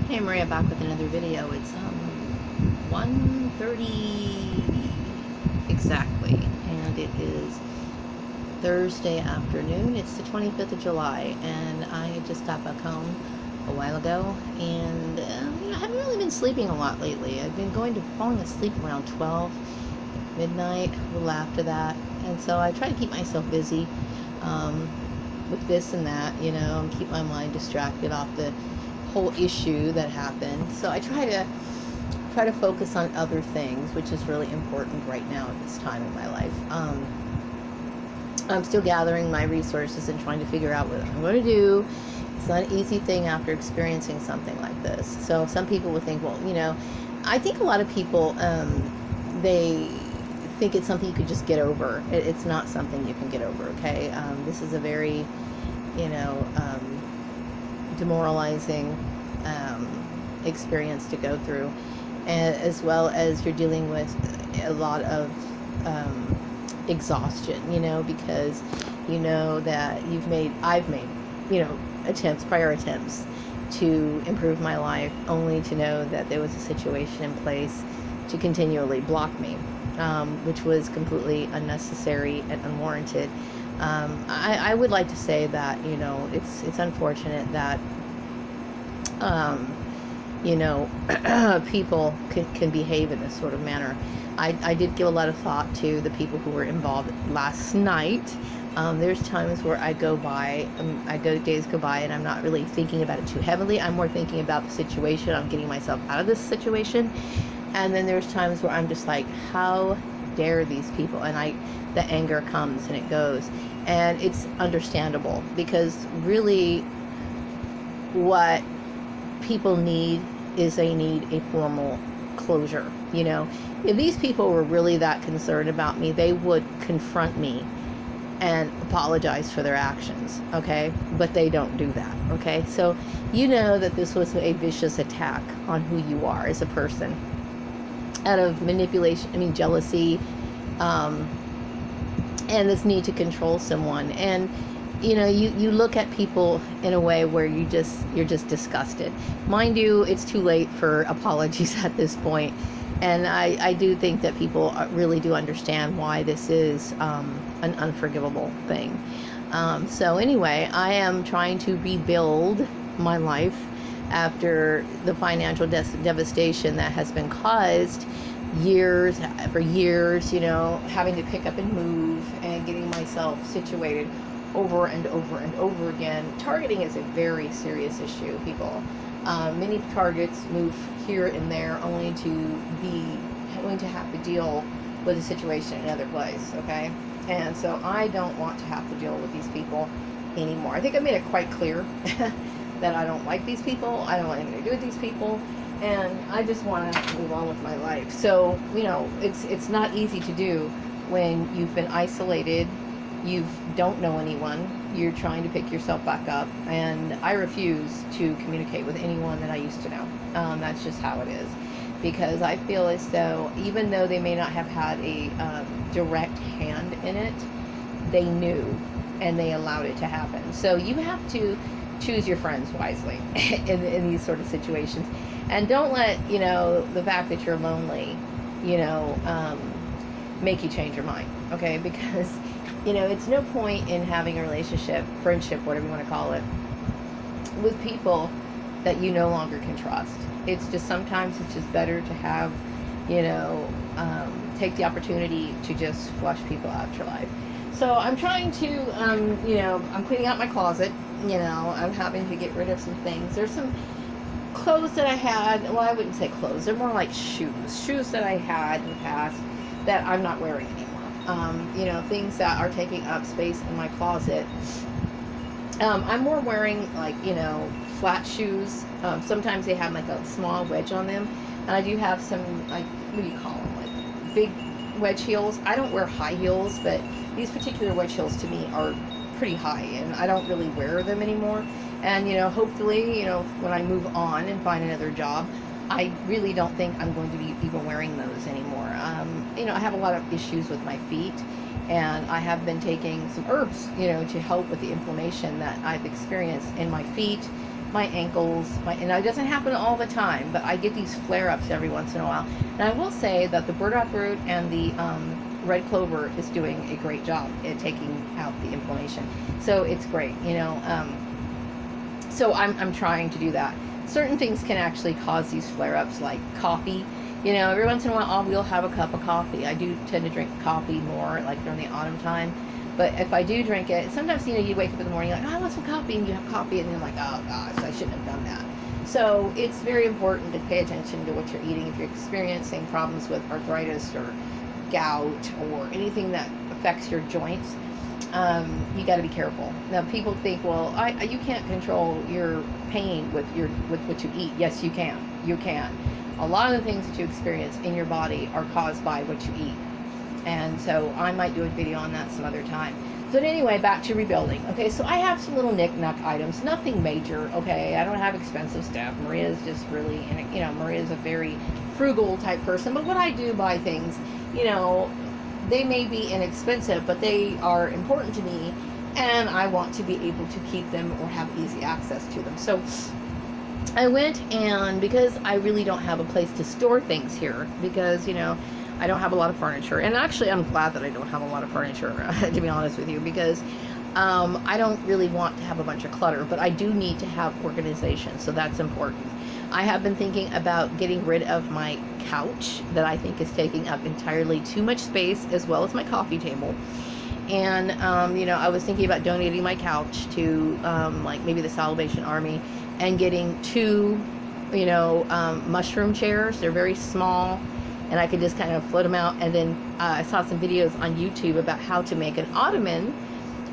Hey Maria, back with another video. It's 1:30 exactly, and it is Thursday afternoon. It's the 25th of July, and I just got back home a while ago, and I haven't really been sleeping a lot lately. I've been falling asleep around 12 midnight, a little after that, and so I try to keep myself busy um, with this and that, and keep my mind distracted off the whole issue that happened. So I try to focus on other things, which is really important right now at this time in my life. I'm still gathering my resources and trying to figure out what I'm going to do. It's not an easy thing after experiencing something like this. So some people would think, well, I think a lot of people, they think it's something you could just get over. It's not something you can get over, okay? This is a very, you know, um, demoralizing experience to go through, and as well as you're dealing with a lot of exhaustion, because that I've made, prior attempts to improve my life, only to know that there was a situation in place to continually block me, which was completely unnecessary and unwarranted. I would like to say that it's unfortunate that um, people can behave in this sort of manner. I did give a lot of thought to the people who were involved last night. There's times where I go days go by, and I'm not really thinking about it too heavily. I'm more thinking about the situation. I'm getting myself out of this situation. And then there's times where I'm just like, how dare these people? And the anger comes and it goes. And it's understandable, because really what people need is they need a formal closure. If these people were really that concerned about me, they would confront me and apologize for their actions, okay? But they don't do that, okay? So that this was a vicious attack on who you are as a person, out of manipulation, jealousy, and this need to control someone. And you look at people in a way where you're just disgusted. Mind you, it's too late for apologies at this point. And I do think that people really do understand why this is an unforgivable thing. So anyway, I am trying to rebuild my life after the financial devastation that has been caused for years, having to pick up and move and getting myself situated over and over and over again. Targeting is a very serious issue, people. Many targets move here and there only to have to deal with a situation in another place, okay? And so I don't want to have to deal with these people anymore. I think I made it quite clear that I don't like these people. I don't want anything to do with these people. And I just want to move on with my life. So, it's not easy to do when you've been isolated, you don't know anyone, you're trying to pick yourself back up, and I refuse to communicate with anyone that I used to know. That's just how it is, because I feel as though, even though they may not have had a direct hand in it, they knew, and they allowed it to happen. So you have to choose your friends wisely in these sort of situations, and don't let the fact that you're lonely make you change your mind, okay? Because it's no point in having a relationship, friendship, whatever you want to call it, with people that you no longer can trust. It's just, sometimes it's just better to have take the opportunity to just flush people out of your life. So I'm trying to I'm cleaning out my closet. I'm having to get rid of some things. There's some clothes that I had. Well, I wouldn't say clothes. They're more like shoes that I had in the past that I'm not wearing anymore. Things that are taking up space in my closet. I'm more wearing flat shoes. Sometimes they have like a small wedge on them, and I do have some, like, what do you call them, like big wedge heels. I don't wear high heels, but these particular wedge heels to me are pretty high, and I don't really wear them anymore. And hopefully, when I move on and find another job, I really don't think I'm going to be even wearing those anymore. I have a lot of issues with my feet, and I have been taking some herbs, to help with the inflammation that I've experienced in my feet, my ankles, and it doesn't happen all the time, but I get these flare-ups every once in a while. And I will say that the burdock root and the red clover is doing a great job at taking out the inflammation. So it's great, you know. So I'm trying to do that. Certain things can actually cause these flare-ups, like coffee. You know, every once in a while we'll have a cup of coffee. I do tend to drink coffee more, like during the autumn time. But if I do drink it, sometimes, you know, you wake up in the morning, you're like, oh, I want some coffee, and you have coffee, and you're like, oh gosh, I shouldn't have done that. So it's very important to pay attention to what you're eating. If you're experiencing problems with arthritis or gout or anything that affects your joints, you got to be careful. Now, people think, well, you can't control your pain with what you eat. Yes, you can. You can. A lot of the things that you experience in your body are caused by what you eat. And so I might do a video on that some other time. But anyway, back to rebuilding. Okay, so I have some little knick-knack items, nothing major, okay? I don't have expensive stuff. Maria's just really, you know, Maria's a very frugal type person. But when I do buy things, you know, they may be inexpensive, but they are important to me, and I want to be able to keep them or have easy access to them. So I went, and because I really don't have a place to store things here, because, you know, I don't have a lot of furniture. And actually, I'm glad that I don't have a lot of furniture, to be honest with you, because I don't really want to have a bunch of clutter, but I do need to have organization, so that's important. I have been thinking about getting rid of my couch that I think is taking up entirely too much space, as well as my coffee table. And, you know, I was thinking about donating my couch to, like, maybe the Salvation Army, and getting 2, you know, mushroom chairs. They're very small, and I could just kind of float them out. And then I saw some videos on YouTube about how to make an ottoman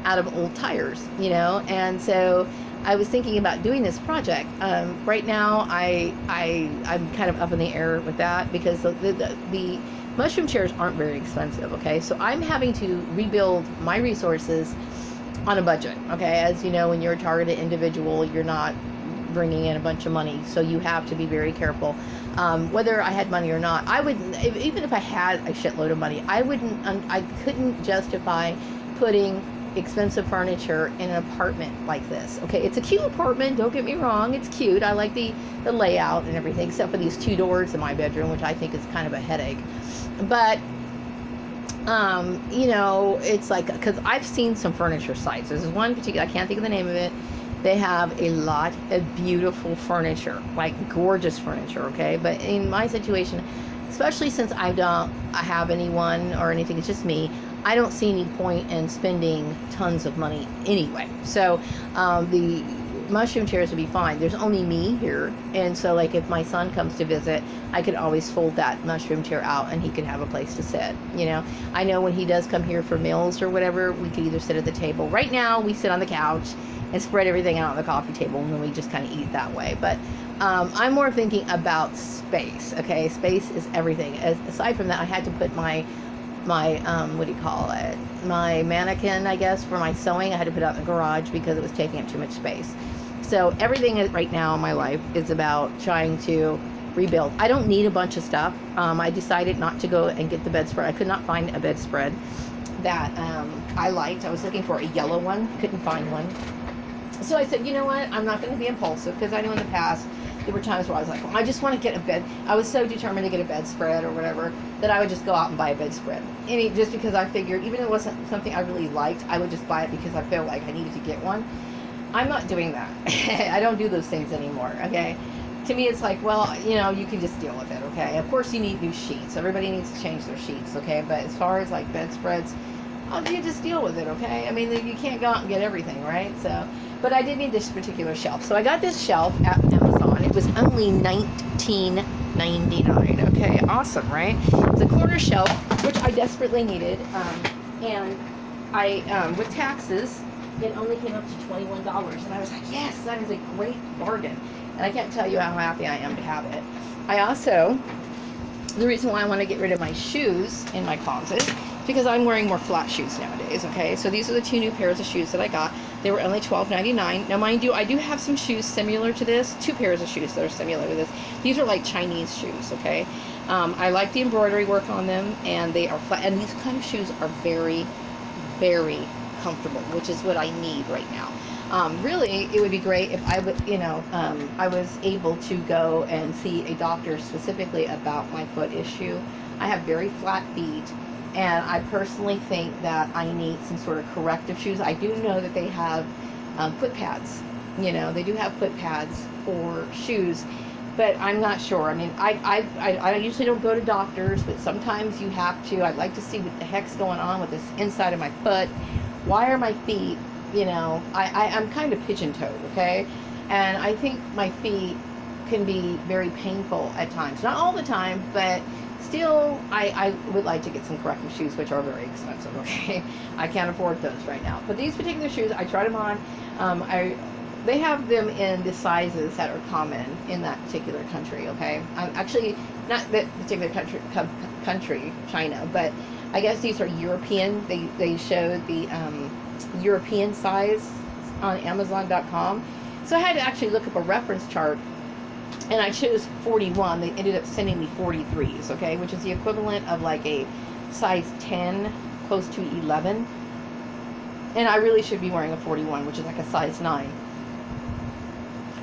out of old tires, you know. And so I was thinking about doing this project. Right now, I'm kind of up in the air with that, because the mushroom chairs aren't very expensive, okay? So I'm having to rebuild my resources on a budget, okay? As you know, when you're a targeted individual, you're not bringing in a bunch of money, so you have to be very careful. Whether I had money or not, I wouldn't, even if I had a shitload of money, I couldn't justify putting expensive furniture in an apartment like this. Okay, it's a cute apartment, don't get me wrong, it's cute. I like the layout and everything, except for these 2 doors in my bedroom, which I think is kind of a headache. But you know, it's like, because I've seen some furniture sites. There's one particular, I can't think of the name of it. They have a lot of beautiful furniture, like gorgeous furniture, okay? But in my situation, especially since I don't have anyone or anything, it's just me, I don't see any point in spending tons of money anyway. So the mushroom chairs would be fine. There's only me here, and so, like, if my son comes to visit, I could always fold that mushroom chair out and he could have a place to sit, you know. I know when he does come here for meals or whatever, we could either sit at the table. Right now we sit on the couch and spread everything out on the coffee table, and then we just kind of eat that way. But I'm more thinking about space, okay? Space is everything. Aside from that, I had to put my what do you call it, my mannequin, I guess, for my sewing. I had to put it out in the garage because it was taking up too much space. So everything right now in my life is about trying to rebuild. I don't need a bunch of stuff. I decided not to go and get the bedspread. I could not find a bedspread that I liked. I was looking for a yellow one, couldn't find one. So I said, you know what, I'm not going to be impulsive, because I know in the past there were times where I was like, well, I just want to get a bed. I was so determined to get a bedspread or whatever that I would just go out and buy a bedspread. Just because I figured, even if it wasn't something I really liked, I would just buy it because I felt like I needed to get one. I'm not doing that. I don't do those things anymore, okay? To me, it's like, well, you know, you can just deal with it, okay? Of course, you need new sheets. Everybody needs to change their sheets, okay? But as far as, like, bedspreads, you just deal with it, okay? I mean, you can't go out and get everything, right? So, but I did need this particular shelf. So I got this shelf at Amazon. It was only $19.99. Okay, awesome, right? It's a corner shelf, which I desperately needed. And I, with taxes, it only came up to $21. And I was like, yes, that is a great bargain. And I can't tell you how happy I am to have it. I also, the reason why I want to get rid of my shoes in my closet, because I'm wearing more flat shoes nowadays, okay? So these are the 2 new pairs of shoes that I got. They were only $12.99. Now, mind you, I do have some shoes similar to this, 2 pairs of shoes that are similar to this. These are like Chinese shoes, okay? I like the embroidery work on them, and they are flat. And these kind of shoes are very, very comfortable, which is what I need right now. Really, it would be great if I would, I was able to go and see a doctor specifically about my foot issue. I have very flat feet, and I personally think that I need some sort of corrective shoes. I do know that they have foot pads. They do have foot pads for shoes, but I'm not sure. I mean, I usually don't go to doctors, but sometimes you have to. I'd like to see what the heck's going on with this inside of my foot. Why are my feet, I'm kind of pigeon-toed, okay? And I think my feet can be very painful at times. Not all the time, but still, I would like to get some corrective shoes, which are very expensive, okay? I can't afford those right now. But these particular shoes, I tried them on. They have them in the sizes that are common in that particular country, okay? Actually, not that particular country, China, but I guess these are European. They showed the European size on Amazon.com. So I had to actually look up a reference chart, and I chose 41. They ended up sending me 43s, okay, which is the equivalent of like a size 10, close to 11. And I really should be wearing a 41, which is like a size 9.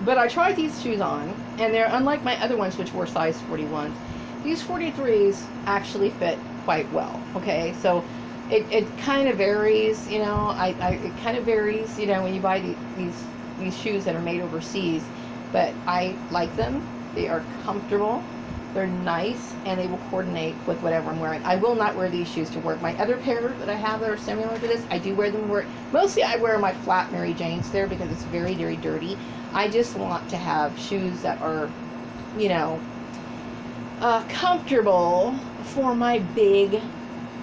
But I tried these shoes on, and they're unlike my other ones, which were size 41. These 43s actually fit quite well, okay? So it kind of varies, it kind of varies, when you buy these shoes that are made overseas. But I like them. They are comfortable. They're nice, and they will coordinate with whatever I'm wearing. I will not wear these shoes to work. My other pair that I have that are similar to this, I do wear them to work. Mostly I wear my flat Mary Janes there because it's very, very dirty. I just want to have shoes that are, comfortable for my big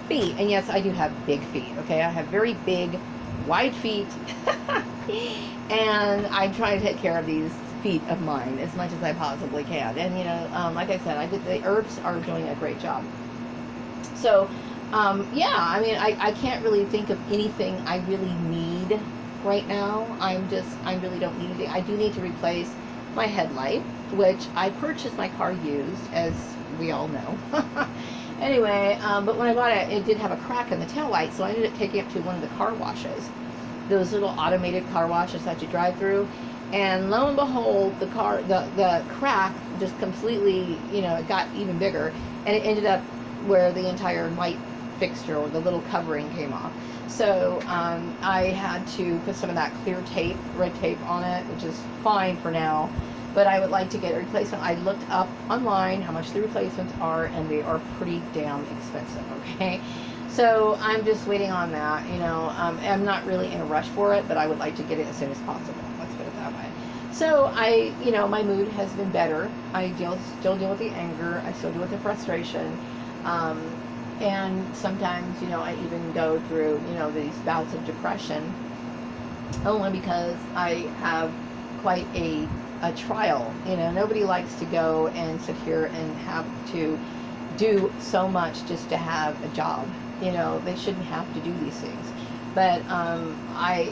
feet. And yes, I do have big feet, okay? I have very big, wide feet. And I'm trying to take care of these feet of mine as much as I possibly can. And, like I said, the herbs are doing a great job. So, I mean, I can't really think of anything I really need right now. I really don't need anything. I do need to replace my headlight, which I purchased my car used, as we all know. Anyway, but when I bought it, it did have a crack in the taillight, so I ended up taking it to one of the car washes. Those little automated car washes that you drive through. And lo and behold, the crack just completely, it got even bigger, and it ended up where the entire light fixture or the little covering came off. So I had to put some of that clear tape, red tape on it, which is fine for now, but I would like to get a replacement. I looked up online how much the replacements are, and they are pretty damn expensive, okay? So I'm just waiting on that, I'm not really in a rush for it, but I would like to get it as soon as possible. Let's put it that way. So my mood has been better. I still deal with the anger. I still deal with the frustration. And sometimes, I even go through, these bouts of depression only because I have quite a trial. Nobody likes to go and sit here and have to do so much just to have a job. They shouldn't have to do these things. But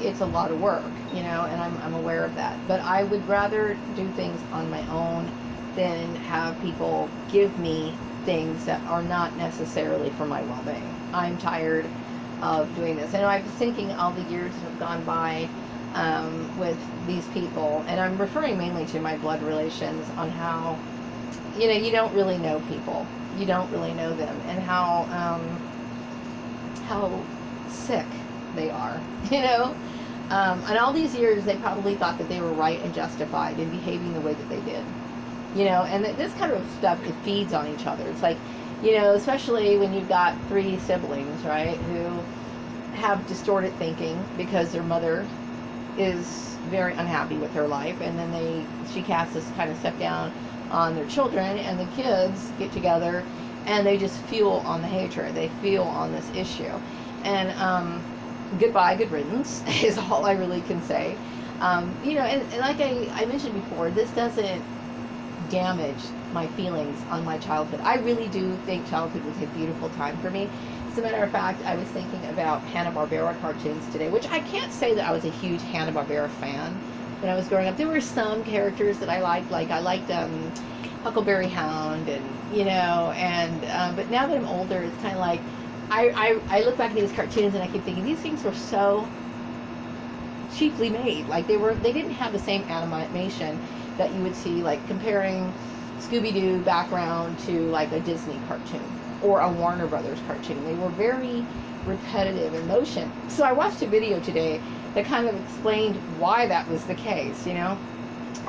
it's a lot of work, and I'm aware of that. But I would rather do things on my own than have people give me things that are not necessarily for my well-being. I'm tired of doing this. And I was thinking all the years that have gone by with these people, and I'm referring mainly to my blood relations, on how, you don't really know people. You don't really know them, and how sick they are, and all these years they probably thought that they were right and justified in behaving the way that they did, and this kind of stuff, it feeds on each other. It's like, especially when you've got 3 siblings, right, who have distorted thinking because their mother is very unhappy with her life, and then she casts this kind of stuff down on their children, and the kids get together and they just fuel on the hatred. They fuel on this issue, and goodbye, good riddance is all I really can say. And like I mentioned before, this doesn't damage my feelings on my childhood. I really do think childhood was a beautiful time for me. As a matter of fact, I was thinking about Hanna-Barbera cartoons today, which I can't say that I was a huge Hanna-Barbera fan when I was growing up. There were some characters that I liked, Huckleberry Hound, and but now that I'm older, it's kind of like I look back at these cartoons and I keep thinking these things were so cheaply made. Like they didn't have the same animation that you would see, like comparing Scooby-Doo background to like a Disney cartoon or a Warner Brothers cartoon. They were very repetitive in motion. So I watched a video today that kind of explained why that was the case, you know.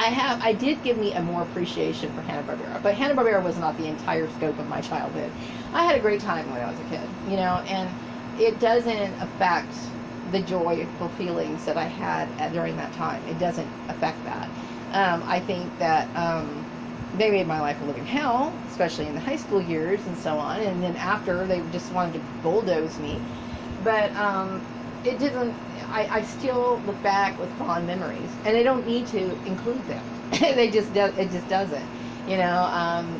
I did give me a more appreciation for Hanna-Barbera, but Hanna-Barbera was not the entire scope of my childhood. I had a great time when I was a kid, you know, and it doesn't affect the joyful feelings that I had during that time. It doesn't affect that. I think that they made my life a living hell, especially in the high school years and so on, and then after they just wanted to bulldoze me. But it didn't. I still look back with fond memories, and I don't need to include them. It just doesn't. You know,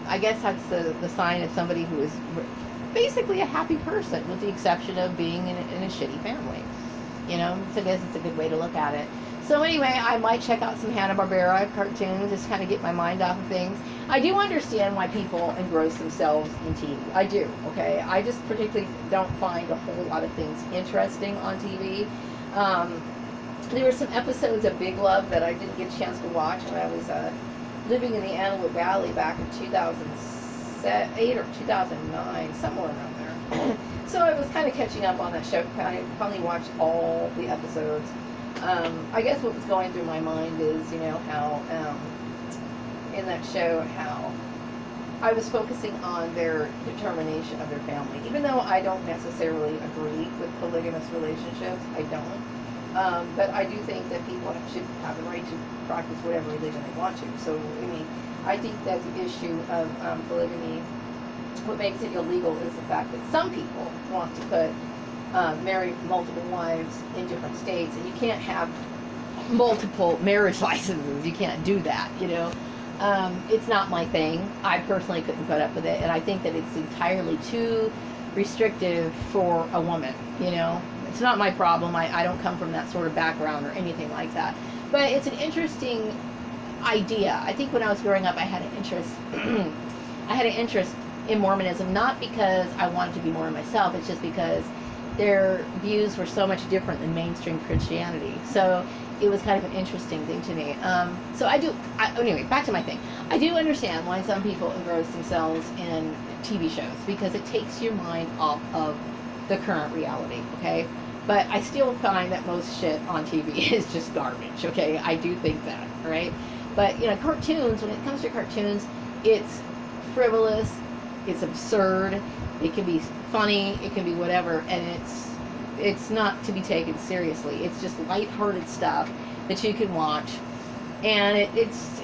I guess that's the sign of somebody who is basically a happy person, with the exception of being in a shitty family. You know, so I guess it's a good way to look at it. So anyway, I might check out some Hanna-Barbera cartoons, just kind of get my mind off of things. I do understand why people engross themselves in TV. I do, okay? I just particularly don't find a whole lot of things interesting on TV. There were some episodes of Big Love that I didn't get a chance to watch when I was living in the Antelope Valley back in 2008 or 2009, somewhere around there. So I was kind of catching up on that show. I finally watched all the episodes. I guess what was going through my mind is, you know, how in that show, how I was focusing on their determination of their family. Even though I don't necessarily agree with polygamous relationships, I don't. But I do think that people should have the right to practice whatever religion they want to. So, I mean, I think that the issue of polygamy, what makes it illegal is the fact that some people want to marry multiple wives in different states, and you can't have multiple marriage licenses. You can't do that, you know. It's not my thing. I personally couldn't put up with it, and I think that it's entirely too restrictive for a woman, you know. It's not my problem. I don't come from that sort of background or anything like that. But it's an interesting idea. I think when I was growing up, I had an interest I had an interest in Mormonism, not because I wanted to be Mormon myself. It's just because their views were so much different than mainstream Christianity. So it was kind of an interesting thing to me. Anyway, back to my thing. I do understand why some people engross themselves in TV shows, because it takes your mind off of the current reality, okay? But I still find that most shit on TV is just garbage, okay? I do think that, right? But, you know, cartoons, when it comes to cartoons, it's frivolous, it's absurd, it can be funny, it can be whatever, and it's not to be taken seriously. It's just lighthearted stuff that you can watch, and it's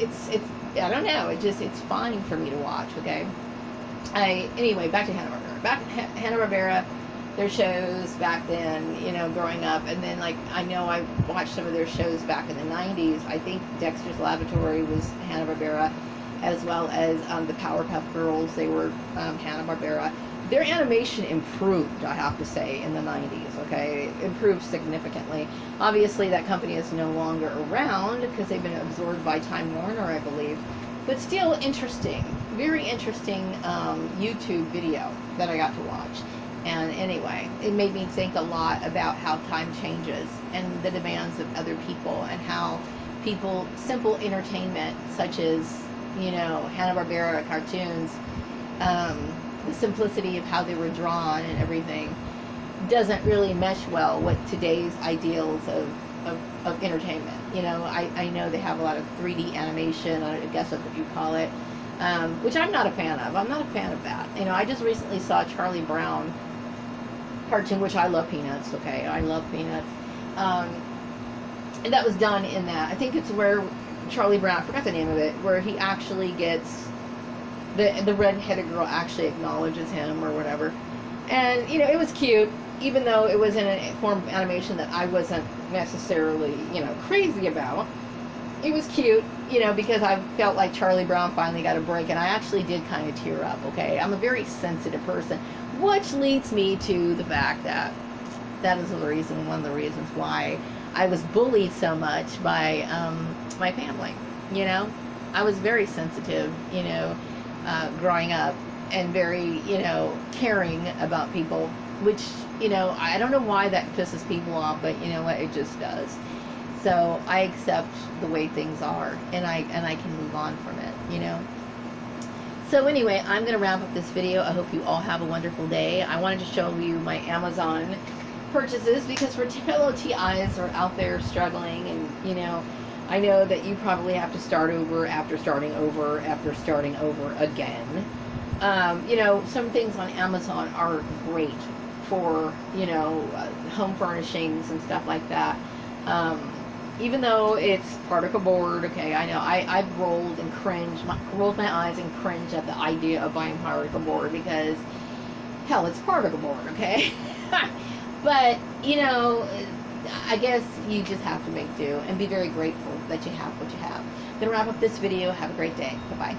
I don't know, it's fine for me to watch, okay? Anyway, back to Hanna-Barbera. Hanna-Barbera, their shows back then, you know, growing up, and then, like, I know I watched some of their shows back in the 90s. I think Dexter's Laboratory was Hanna-Barbera, as well as the Powerpuff Girls. They were Hanna-Barbera. Their animation improved, I have to say, in the 90s, okay? It improved significantly. Obviously, that company is no longer around because they've been absorbed by Time Warner, I believe. But still interesting, very interesting YouTube video that I got to watch. And anyway, it made me think a lot about how time changes and the demands of other people, and how simple entertainment such as, you know, Hanna-Barbera cartoons, the simplicity of how they were drawn and everything doesn't really mesh well with today's ideals of entertainment. You know, I know they have a lot of 3D animation, I guess that's what you call it, which I'm not a fan of. I'm not a fan of that. You know, I just recently saw Charlie Brown cartoon, which I love Peanuts, okay? I love Peanuts. And that was done in that. I think it's where Charlie Brown, I forgot the name of it, where he actually gets, the red-headed girl actually acknowledges him or whatever. And, you know, it was cute, even though it was in a form of animation that I wasn't necessarily, you know, crazy about. It was cute, you know, because I felt like Charlie Brown finally got a break, and I actually did kind of tear up, okay? I'm a very sensitive person, which leads me to the fact that is one of the reasons why I was bullied so much by my family, you know? I was very sensitive, you know, growing up, and very, you know, caring about people, which, you know, I don't know why that pisses people off, but you know what, it just does. So I accept the way things are, and I can move on from it, you know. So anyway, I'm going to wrap up this video. I hope you all have a wonderful day. I wanted to show you my Amazon purchases because for fellow TIs are out there struggling, and you know, I know that you probably have to start over after starting over after starting over again. You know, some things on Amazon are great for, you know, home furnishings and stuff like that. Even though it's particle board, okay, I know I've rolled and cringed, rolled my eyes and cringed at the idea of buying particle board because, hell, it's particle board, okay? But, you know, I guess you just have to make do and be very grateful that you have what you have. I'm going to wrap up this video. Have a great day. Bye-bye.